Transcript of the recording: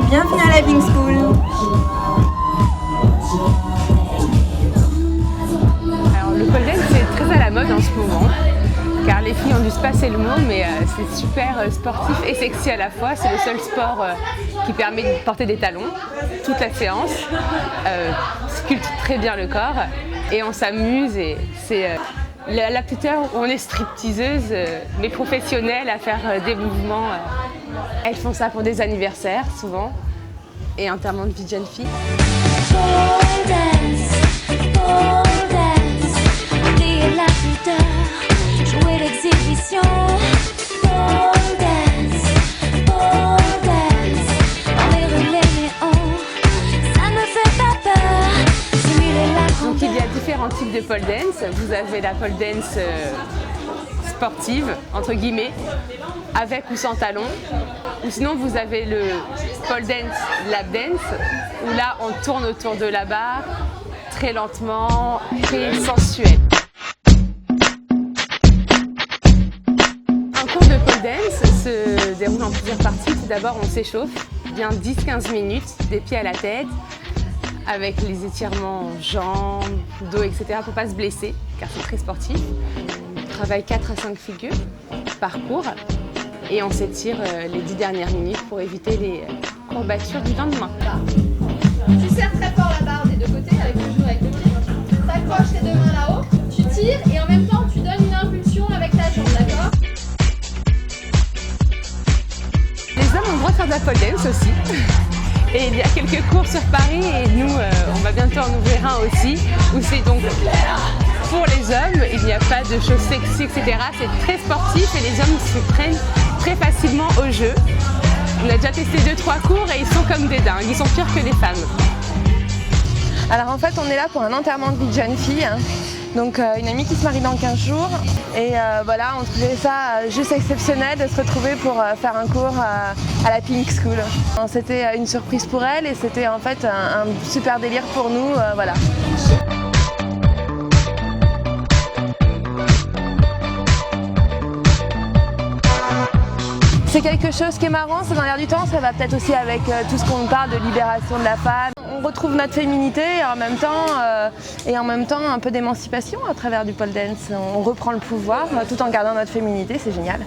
Bienvenue à la Pink School. Alors le pole dance c'est très à la mode en ce moment, car les filles ont dû se passer le mot, mais c'est super sportif et sexy à la fois. C'est le seul sport qui permet de porter des talons toute la séance, sculpte très bien le corps et on s'amuse. Et c'est la petite heure où on est stripteaseuse, mais professionnelle à faire des mouvements. Elles font ça pour des anniversaires souvent et enterrement de vie de jeune fille. Jouer l'exhibition, pole dance, enlever les néons, ça ne fait pas peur, simuler la grandeur. Donc il y a différents types de pole dance. Vous avez la pole dance sportive, entre guillemets, avec ou sans talons. Ou sinon vous avez le pole dance lap dance, où là on tourne autour de la barre, très lentement, très sensuel. Le pole dance se déroule en plusieurs parties. Tout d'abord, on s'échauffe bien 10-15 minutes, des pieds à la tête, avec les étirements jambes, dos, etc. pour ne pas se blesser, car c'est très sportif. On travaille 4 à 5 figures par cours et on s'étire les 10 dernières minutes pour éviter les courbatures du lendemain. Tu serres très fort la barre des deux côtés avec le genou avec le pied. Tu accroches tes deux mains là-haut, tu tires et en même temps tu donnes une impulsion avec ta jambe, d'accord? Les hommes ont le droit de faire de la pole dance aussi. Et il y a quelques cours sur Paris et nous, on va bientôt en ouvrir un aussi, où c'est donc pour les hommes, il n'y a pas de choses sexy, etc. C'est très sportif et les hommes se prennent très facilement au jeu. On a déjà testé 2-3 cours et ils sont comme des dingues, ils sont pires que les femmes. Alors en fait, on est là pour un enterrement de vie de jeune fille. Donc une amie qui se marie dans 15 jours et voilà, on trouvait ça juste exceptionnel de se retrouver pour faire un cours à la Pink School. C'était une surprise pour elle et c'était en fait un super délire pour nous, voilà. C'est quelque chose qui est marrant, c'est dans l'air du temps, ça va peut-être aussi avec tout ce qu'on parle de libération de la femme. On retrouve notre féminité et en même temps un peu d'émancipation à travers du pole dance. On reprend le pouvoir tout en gardant notre féminité, c'est génial.